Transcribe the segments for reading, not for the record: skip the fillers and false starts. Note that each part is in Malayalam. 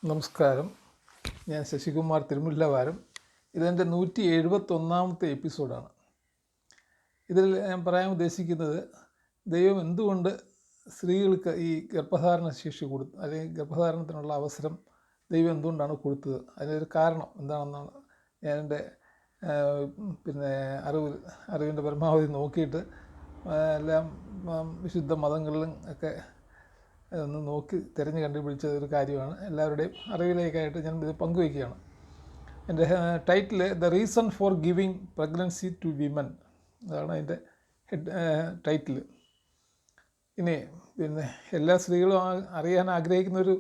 നമസ്കാരം. ഞാൻ ശശികുമാർ തിരുമുല്ലവാരം. ഇതെൻ്റെ 171ാമത്തെ എപ്പിസോഡാണ്. ഇതിൽ ഞാൻ പറയാൻ ഉദ്ദേശിക്കുന്നത് ദൈവം എന്തുകൊണ്ട് സ്ത്രീകൾക്ക് ഈ ഗർഭധാരണ ശേഷി കൊടുത്തു, അല്ലെങ്കിൽ ഗർഭധാരണത്തിനുള്ള അവസരം ദൈവം എന്തുകൊണ്ടാണ് കൊടുത്തത്, അതിനൊരു കാരണം എന്താണെന്നാണ് ഞാൻ എൻ്റെ അറിവിൻ്റെ പരമാവധി നോക്കിയിട്ട് എല്ലാം വിശുദ്ധ മതങ്ങളിലും ഒക്കെ ഒന്ന് നോക്കി തിരഞ്ഞ് കണ്ടുപിടിച്ച ഒരു കാര്യമാണ്. എല്ലാവരുടെയും അറിവിലേക്കായിട്ട് ഞാൻ ഇത് പങ്കുവയ്ക്കുകയാണ്. എൻ്റെ title the reason for giving pregnancy to women, അതാണ് അതിൻ്റെ ടൈറ്റിൽ. ഇനി എല്ലാ സ്ത്രീകളും അറിയാൻ ആഗ്രഹിക്കുന്നൊരു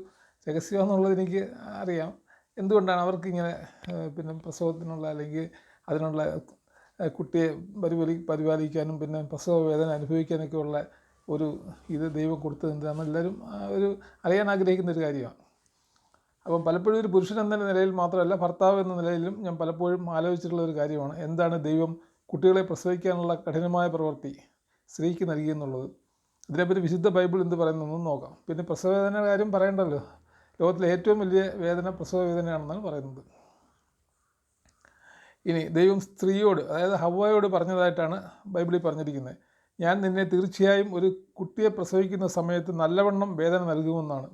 രഹസ്യമെന്നുള്ളത് എനിക്ക് അറിയാം. എന്തുകൊണ്ടാണ് അവർക്കിങ്ങനെ പ്രസവത്തിനുള്ള അല്ലെങ്കിൽ അതിനുള്ള കുട്ടിയെ പരിപാലിക്കാനും പ്രസവ വേദന അനുഭവിക്കാനൊക്കെ ഉള്ള ഒരു ഇത് ദൈവം കൊടുത്തത് എന്താണെന്ന് എല്ലാവരും അറിയാൻ ആഗ്രഹിക്കുന്നൊരു കാര്യമാണ്. അപ്പം പലപ്പോഴും ഒരു പുരുഷൻ എന്ന നിലയിൽ മാത്രമല്ല, ഭർത്താവ് എന്ന നിലയിലും ഞാൻ പലപ്പോഴും ആലോചിച്ചിട്ടുള്ള ഒരു കാര്യമാണ്, എന്താണ് ദൈവം കുട്ടികളെ പ്രസവിക്കാനുള്ള കഠിനമായ പ്രവൃത്തി സ്ത്രീക്ക് നൽകിയെന്നുള്ളത്. ഇതിനെപ്പറ്റി വിശുദ്ധ ബൈബിൾ എന്ത് പറയുന്നതെന്ന് നോക്കാം. പിന്നെ പ്രസവവേദന കാര്യം പറയണ്ടല്ലോ, ലോകത്തിലെ ഏറ്റവും വലിയ വേദന പ്രസവ വേദനയാണെന്നാണ് പറയുന്നത്. ഇനി ദൈവം സ്ത്രീയോട്, അതായത് ഹവ്വയോട് പറഞ്ഞതായിട്ടാണ് ബൈബിളിൽ പറഞ്ഞിരിക്കുന്നത്, ഞാൻ നിന്നെ തീർച്ചയായും ഒരു കുട്ടിയെ പ്രസവിക്കുന്ന സമയത്ത് നല്ലവണ്ണം വേദന നൽകുമെന്നാണ്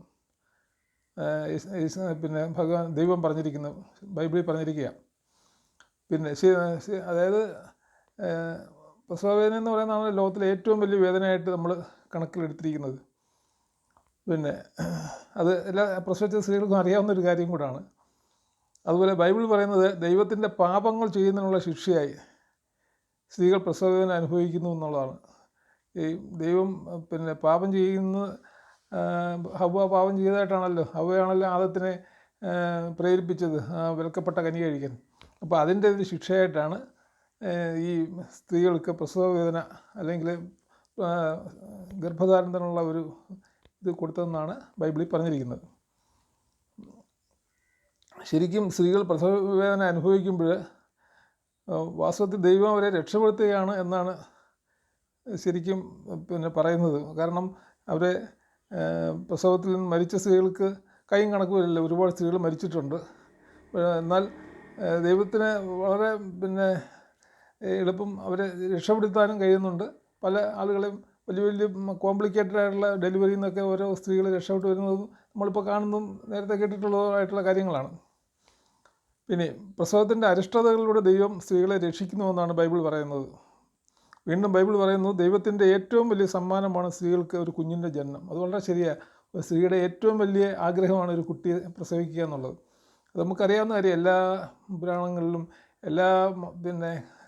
ദൈവം പറഞ്ഞിരിക്കുന്നത്, ബൈബിളിൽ പറഞ്ഞിരിക്കുക. അതായത് പ്രസവവേദന എന്ന് പറയുന്നതാണ് ലോകത്തിലെ ഏറ്റവും വലിയ വേദനയായിട്ട് നമ്മൾ കണക്കിലെടുത്തിരിക്കുന്നത്. അത് എല്ലാ പ്രസവിച്ച സ്ത്രീകൾക്കും അറിയാവുന്നൊരു കാര്യം കൂടാണ്. അതുപോലെ ബൈബിൾ പറയുന്നത് ദൈവത്തിൻ്റെ പാപങ്ങൾ ചെയ്യുന്നതിനുള്ള ശിക്ഷയായി സ്ത്രീകൾ പ്രസവവേദന അനുഭവിക്കുന്നു എന്നുള്ളതാണ്. ഈ ദൈവം പാപം ചെയ്യുന്ന ഹവ്വ പാപം ചെയ്തതായിട്ടാണല്ലോ, ഹവ്വയാണല്ലോ ആദത്തിനെ പ്രേരിപ്പിച്ചത് വിലക്കപ്പെട്ട കനി കഴിക്കാൻ. അപ്പോൾ അതിൻ്റെ ഒരു ശിക്ഷയായിട്ടാണ് ഈ സ്ത്രീകൾക്ക് പ്രസവവേദന അല്ലെങ്കിൽ ഗർഭധാരണത്തിനുള്ള ഒരു ഇത് കൊടുത്തതെന്നാണ് ബൈബിളിൽ പറഞ്ഞിരിക്കുന്നത്. ശരിക്കും സ്ത്രീകൾ പ്രസവവേദന അനുഭവിക്കുമ്പോൾ വാസ്തവത്തിൽ ദൈവം അവരെ രക്ഷപ്പെടുത്തുകയാണ് എന്നാണ് ശരിക്കും പറയുന്നത്. കാരണം അവരെ പ്രസവത്തിൽ നിന്ന് മരിച്ച സ്ത്രീകൾക്ക് കൈയും കണക്ക് വരില്ല, ഒരുപാട് സ്ത്രീകൾ മരിച്ചിട്ടുണ്ട്. എന്നാൽ ദൈവത്തിന് വളരെ എളുപ്പം അവരെ രക്ഷപ്പെടുത്താനും കഴിയുന്നുണ്ട്. പല ആളുകളെയും വലിയ വലിയ കോംപ്ലിക്കേറ്റഡ് ആയിട്ടുള്ള ഡെലിവറിയിൽ നിന്നൊക്കെ ഓരോ സ്ത്രീകൾ രക്ഷപ്പെട്ടു വരുന്നതും നമ്മളിപ്പോൾ കാണുന്നതും നേരത്തെ കേട്ടിട്ടുള്ളതായിട്ടുള്ള കാര്യങ്ങളാണ്. പിന്നെ പ്രസവത്തിൻ്റെ അരിഷ്ടതകളിലൂടെ ദൈവം സ്ത്രീകളെ രക്ഷിക്കുന്നുവെന്നാണ് ബൈബിൾ പറയുന്നത്. വീണ്ടും ബൈബിൾ പറയുന്നു, ദൈവത്തിൻ്റെ ഏറ്റവും വലിയ സമ്മാനമാണ് സ്ത്രീകൾക്ക് ഒരു കുഞ്ഞിൻ്റെ ജനനം. അത് വളരെ ശരിയാണ്. ഒരു സ്ത്രീയുടെ ഏറ്റവും വലിയ ആഗ്രഹമാണ് ഒരു കുട്ടിയെ പ്രസവിക്കുക എന്നുള്ളത്. അത് നമുക്കറിയാവുന്ന കാര്യം, എല്ലാ പുരാണങ്ങളിലും എല്ലാ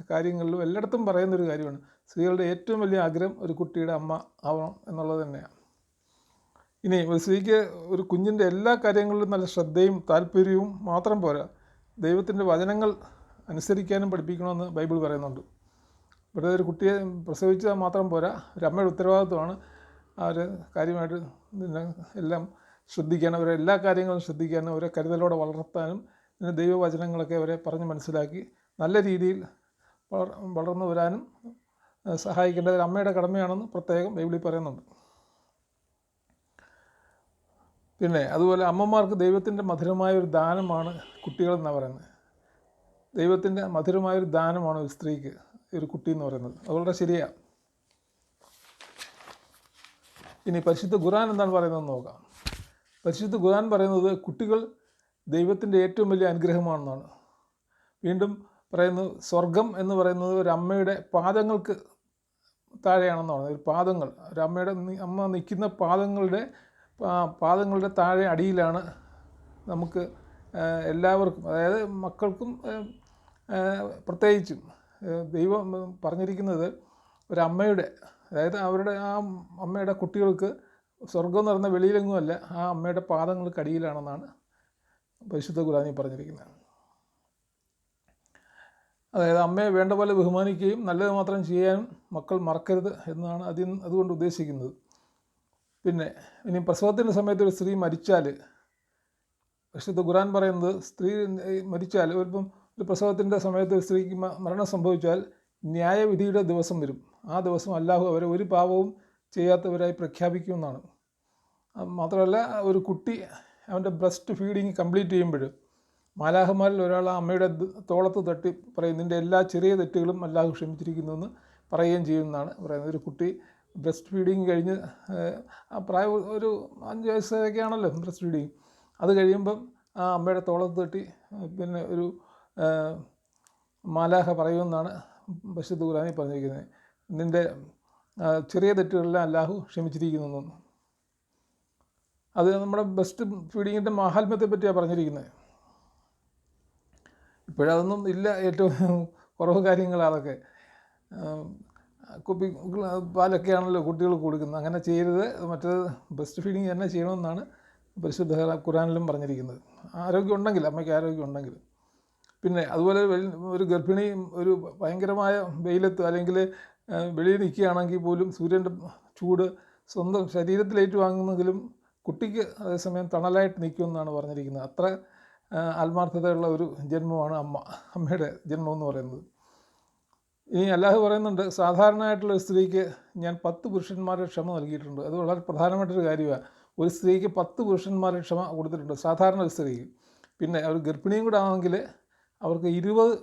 കാര്യങ്ങളിലും എല്ലായിടത്തും പറയുന്നൊരു കാര്യമാണ്. സ്ത്രീകളുടെ ഏറ്റവും വലിയ ആഗ്രഹം ഒരു കുട്ടിയുടെ അമ്മ ആവണം എന്നുള്ളത് തന്നെയാണ്. ഇനി ഒരു സ്ത്രീക്ക് ഒരു കുഞ്ഞിൻ്റെ എല്ലാ കാര്യങ്ങളിലും നല്ല ശ്രദ്ധയും താല്പര്യവും മാത്രം പോരാ, ദൈവത്തിൻ്റെ വചനങ്ങൾ അനുസരിക്കാനും പഠിപ്പിക്കണമെന്ന് ബൈബിൾ പറയുന്നുണ്ട്. ഇവിടെ ഒരു കുട്ടിയെ പ്രസവിച്ചാൽ മാത്രം പോരാ, ഒരു അമ്മയുടെ ഉത്തരവാദിത്വമാണ് ആ ഒരു കാര്യമായിട്ട് എല്ലാം ശ്രദ്ധിക്കാനും, അവരെ എല്ലാ കാര്യങ്ങളും ശ്രദ്ധിക്കാനും, അവരെ കരുതലോടെ വളർത്താനും, ദൈവവചനങ്ങളൊക്കെ അവരെ പറഞ്ഞ് മനസ്സിലാക്കി നല്ല രീതിയിൽ വളർന്നു വരാനും സഹായിക്കേണ്ടത് ഒരു അമ്മയുടെ കടമയാണെന്ന് പ്രത്യേകം ബൈബിളിൽ പറയുന്നുണ്ട്. പിന്നെ അതുപോലെ അമ്മമാർക്ക് ദൈവത്തിൻ്റെ മധുരമായൊരു ദാനമാണ് കുട്ടികളെന്നാണ് പറയുന്നത്. ദൈവത്തിൻ്റെ മധുരമായൊരു ദാനമാണ് ഒരു സ്ത്രീക്ക് ഒരു കുട്ടി എന്ന് പറയുന്നത്. അത് വളരെ ശരിയാണ്. ഇനി പരിശുദ്ധ ഖുർആൻ എന്താണ് പറയുന്നതെന്ന് നോക്കാം. പരിശുദ്ധ ഖുർആൻ പറയുന്നത് കുട്ടികൾ ദൈവത്തിൻ്റെ ഏറ്റവും വലിയ അനുഗ്രഹമാണെന്നാണ്. വീണ്ടും പറയുന്നത് സ്വർഗം എന്ന് പറയുന്നത് ഒരു അമ്മയുടെ പാദങ്ങൾക്ക് താഴെയാണെന്നാണ്. ഒരു പാദങ്ങൾ, ഒരു അമ്മ നിൽക്കുന്ന പാദങ്ങളുടെ താഴെ അടിയിലാണ് നമുക്ക് എല്ലാവർക്കും, അതായത് മക്കൾക്കും പ്രത്യേകിച്ചും ദൈവം പറഞ്ഞിരിക്കുന്നത് ഒരമ്മയുടെ, അതായത് അവരുടെ ആ അമ്മയുടെ കുട്ടികൾക്ക് സ്വർഗം എന്ന് പറയുന്ന വെളിയിലെങ്ങുമല്ല, ആ അമ്മയുടെ പാദങ്ങൾക്ക് അടിയിലാണെന്നാണ് പരിശുദ്ധ ഖുർആനിൽ പറഞ്ഞിരിക്കുന്നത്. അതായത് അമ്മയെ വേണ്ട പോലെ ബഹുമാനിക്കുകയും നല്ലത് മാത്രം ചെയ്യാനും മക്കൾ മറക്കരുത് എന്നാണ് അതുകൊണ്ട് ഉദ്ദേശിക്കുന്നത്. പിന്നെ ഇനി പ്രസവത്തിൻ്റെ സമയത്ത് ഒരു സ്ത്രീ മരിച്ചാൽ, പരിശുദ്ധ ഖുർആൻ പറയുന്നത് സ്ത്രീ മരിച്ചാൽ, ഒരു പ്രസവത്തിൻ്റെ സമയത്ത് ഒരു സ്ത്രീക്ക് മരണം സംഭവിച്ചാൽ ന്യായവിധിയുടെ ദിവസം വരും. ആ ദിവസം അല്ലാഹു അവരെ ഒരു പാപവും ചെയ്യാത്തവരായി പ്രഖ്യാപിക്കുമെന്നാണ്. മാത്രമല്ല ഒരു കുട്ടി അവൻ്റെ ബ്രസ്റ്റ് ഫീഡിങ് കംപ്ലീറ്റ് ചെയ്യുമ്പോൾ മാലാഖമാരിൽ ഒരാൾ ആ അമ്മയുടെ തോളത്ത് തട്ടി പറയും, നിൻ്റെ എല്ലാ ചെറിയ തെറ്റുകളും അല്ലാഹു ക്ഷമിച്ചിരിക്കുന്നുവെന്ന് പറയുകയും ചെയ്യുമെന്നാണ് പറയുന്നത്. ഒരു കുട്ടി ബ്രസ്റ്റ് ഫീഡിങ് കഴിഞ്ഞ് ആ പ്രായം ഒരു 5 വയസ്സൊക്കെ ആണല്ലോ ബ്രസ്റ്റ് ഫീഡിങ്, അത് കഴിയുമ്പം ആ അമ്മയുടെ തോളത്ത് തട്ടി പിന്നെ ഒരു മാലാഖ പറയുമെന്നാണ് പരിശുദ്ധ ഖുർആനിൽ പറഞ്ഞിരിക്കുന്നത്. നിൻ്റെ ചെറിയ തെറ്റുകളെല്ലാം അല്ലാഹു ക്ഷമിച്ചിരിക്കുന്നു. അത് നമ്മുടെ ബ്രസ്റ്റ് ഫീഡിങ്ങിൻ്റെ മാഹാത്മ്യത്തെ പറ്റിയാണ് പറഞ്ഞിരിക്കുന്നത്. ഇപ്പോഴതൊന്നും ഇല്ല, ഏറ്റവും കുറവ് കാര്യങ്ങളാണ് അതൊക്കെ. കുപ്പി പാലൊക്കെയാണല്ലോ കുട്ടികൾ കൊടുക്കുന്നത്, അങ്ങനെ ചെയ്യരുത്. മറ്റേത് ബ്രസ്റ്റ് ഫീഡിങ് തന്നെ ചെയ്യണമെന്നാണ് പരിശുദ്ധ ഖുർആനിലും പറഞ്ഞിരിക്കുന്നത്. ആരോഗ്യം ഉണ്ടെങ്കിൽ, അമ്മയ്ക്ക് ആരോഗ്യം ഉണ്ടെങ്കിൽ. പിന്നെ അതുപോലെ ഒരു ഗർഭിണി ഒരു ഭയങ്കരമായ വെയിലത്ത് അല്ലെങ്കിൽ വെളിയിൽ നിൽക്കുകയാണെങ്കിൽ പോലും സൂര്യൻ്റെ ചൂട് സ്വന്തം ശരീരത്തിലേറ്റ് വാങ്ങുന്നെങ്കിലും കുട്ടിക്ക് അതേസമയം തണലായിട്ട് നിൽക്കുമെന്നാണ് പറഞ്ഞിരിക്കുന്നത്. അത്ര ആത്മാർത്ഥതയുള്ള ഒരു ജന്മമാണ് അമ്മയുടെ ജന്മം എന്ന് പറയുന്നത്. ഇനി അല്ലാഹു പറയുന്നുണ്ട്, സാധാരണയായിട്ടുള്ള ഒരു സ്ത്രീക്ക് ഞാൻ 10 പുരുഷന്മാരുടെ ക്ഷമ നൽകിയിട്ടുണ്ട്. അത് വളരെ പ്രധാനമായിട്ടൊരു കാര്യമാണ്. ഒരു സ്ത്രീക്ക് 10 പുരുഷന്മാരുടെ ക്ഷമ കൊടുത്തിട്ടുണ്ട്, സാധാരണ ഒരു സ്ത്രീക്ക്. പിന്നെ അവർ ഗർഭിണിയും കൂടെ ആണെങ്കിൽ അവർക്ക് 20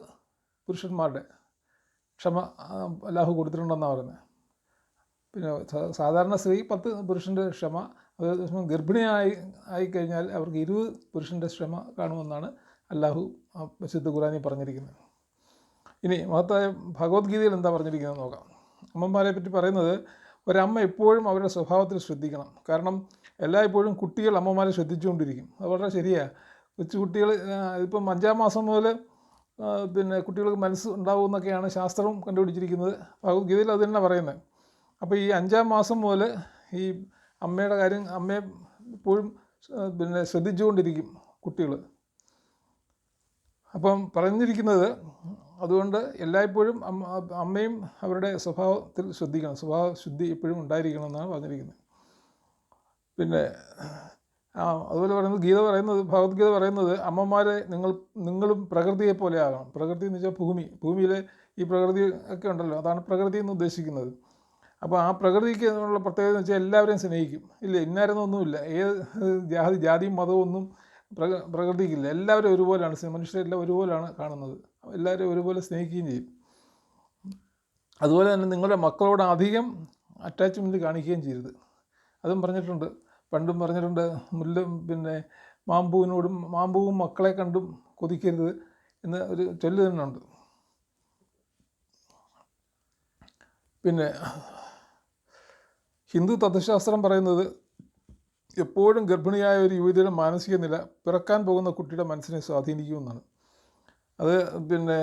പുരുഷന്മാരുടെ ക്ഷമ അല്ലാഹു കൊടുത്തിട്ടുണ്ടെന്നാണ് പറയുന്നത്. പിന്നെ സാധാരണ സ്ത്രീ 10 പുരുഷൻ്റെ ക്ഷമ, അതേസമയം ആയിക്കഴിഞ്ഞാൽ അവർക്ക് 20 പുരുഷൻ്റെ ക്ഷമ കാണുമെന്നാണ് അല്ലാഹു പരിശുദ്ധ ഖുർആനിൽ പറഞ്ഞിരിക്കുന്നത്. ഇനി മഹത്തായ ഭഗവത്ഗീതയിൽ എന്താ പറഞ്ഞിരിക്കുന്നത് നോക്കാം. അമ്മമാരെ പറ്റി പറയുന്നത്, ഒരമ്മ എപ്പോഴും അവരുടെ സ്വഭാവത്തിൽ ശ്രദ്ധിക്കണം. കാരണം എല്ലായ്പ്പോഴും കുട്ടികൾ അമ്മമാരെ ശ്രദ്ധിച്ചുകൊണ്ടിരിക്കും. അത് വളരെ ശരിയാണ്. കൊച്ചു കുട്ടികൾ ഇപ്പം 5-ാം മാസം മുതൽ പിന്നെ കുട്ടികൾക്ക് മനസ്സ് ഉണ്ടാവുമെന്നൊക്കെയാണ് ശാസ്ത്രം കണ്ടുപിടിച്ചിരിക്കുന്നത്. ഭഗവത്ഗീതയിൽ അത് തന്നെ പറയുന്നത്. അപ്പോൾ ഈ 5-ാം മാസം മുതൽ ഈ അമ്മയുടെ കാര്യം അമ്മയെ എപ്പോഴും പിന്നെ ശ്രദ്ധിച്ചുകൊണ്ടിരിക്കും കുട്ടികൾ. അപ്പം പറഞ്ഞിരിക്കുന്നത്, അതുകൊണ്ട് എല്ലായ്പ്പോഴും അമ്മയും അവരുടെ സ്വഭാവത്തിൽ ശ്രദ്ധിക്കണം, സ്വഭാവ ശുദ്ധി എപ്പോഴും ഉണ്ടായിരിക്കണമെന്നാണ് പറഞ്ഞിരിക്കുന്നത്. പിന്നെ അതുപോലെ പറയുന്നത് ഭഗവത്ഗീത പറയുന്നത്, അമ്മമാരെ നിങ്ങളും പ്രകൃതിയെ പോലെ ആകണം. പ്രകൃതി എന്ന് വെച്ചാൽ ഭൂമിയിലെ ഈ പ്രകൃതി ഒക്കെ ഉണ്ടല്ലോ, അതാണ് പ്രകൃതി എന്ന് ഉദ്ദേശിക്കുന്നത്. അപ്പോൾ ആ പ്രകൃതിക്ക് ഉള്ള പ്രത്യേകത എന്ന് വെച്ചാൽ എല്ലാവരെയും സ്നേഹിക്കും. ഇല്ല ഇന്നാരെന്നൊന്നുമില്ല, ഏത് ജാതിയും മതവും ഒന്നും പ്രകൃതിക്കില്ല. എല്ലാവരും ഒരുപോലെയാണ്, മനുഷ്യരെല്ലാം ഒരുപോലെയാണ് കാണുന്നത്. എല്ലാവരും ഒരുപോലെ സ്നേഹിക്കുകയും ചെയ്യും. അതുപോലെ തന്നെ നിങ്ങളുടെ മക്കളോട് അധികം അറ്റാച്ച്മെൻറ്റ് കാണിക്കുകയും ചെയ്യരുത്. അതും പറഞ്ഞിട്ടുണ്ട്, പണ്ടും പറഞ്ഞിട്ടുണ്ട്. പിന്നെ മാമ്പൂവും മക്കളെ കണ്ടും കൊതിക്കരുത് എന്ന് ഒരു ചൊല്ല് തന്നെ ഉണ്ട്. പിന്നെ ഹിന്ദു തത്വശാസ്ത്രം പറയുന്നത്, എപ്പോഴും ഗർഭിണിയായ ഒരു യുവതിയുടെ മാനസിക നില പിറക്കാൻ പോകുന്ന കുട്ടിയുടെ മനസ്സിനെ സ്വാധീനിക്കുമെന്നാണ്. അത് പിന്നെ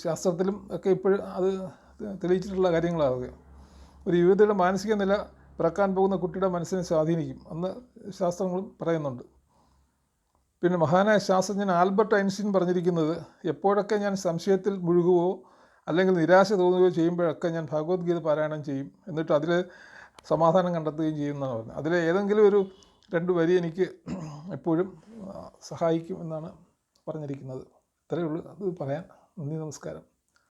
ശാസ്ത്രത്തിലും ഒക്കെ ഇപ്പോഴും അത് തെളിയിച്ചിട്ടുള്ള കാര്യങ്ങളാണ്. ഒരു യുവതിയുടെ മാനസിക നില പിറക്കാൻ പോകുന്ന കുട്ടിയുടെ മനസ്സിനെ സ്വാധീനിക്കും എന്ന് ശാസ്ത്രങ്ങളും പറയുന്നുണ്ട്. പിന്നെ മഹാനായ ശാസ്ത്രജ്ഞൻ ആൽബർട്ട് ഐൻസ്റ്റീൻ പറഞ്ഞിരിക്കുന്നത്, എപ്പോഴൊക്കെ ഞാൻ സംശയത്തിൽ മുഴുകുകയോ അല്ലെങ്കിൽ നിരാശ തോന്നുകയോ ചെയ്യുമ്പോഴൊക്കെ ഞാൻ ഭഗവത്ഗീത പാരായണം ചെയ്യും, എന്നിട്ട് അതിൽ സമാധാനം കണ്ടെത്തുകയും ചെയ്യുമെന്നാണ് പറഞ്ഞത്. അതിലെ ഏതെങ്കിലും ഒരു 2 വരി എനിക്ക് എപ്പോഴും സഹായിക്കും എന്നാണ് പറഞ്ഞിരിക്കുന്നത്. ഇത്രയേ ഉള്ളൂ അത് പറയാൻ. നന്ദി, നമസ്കാരം.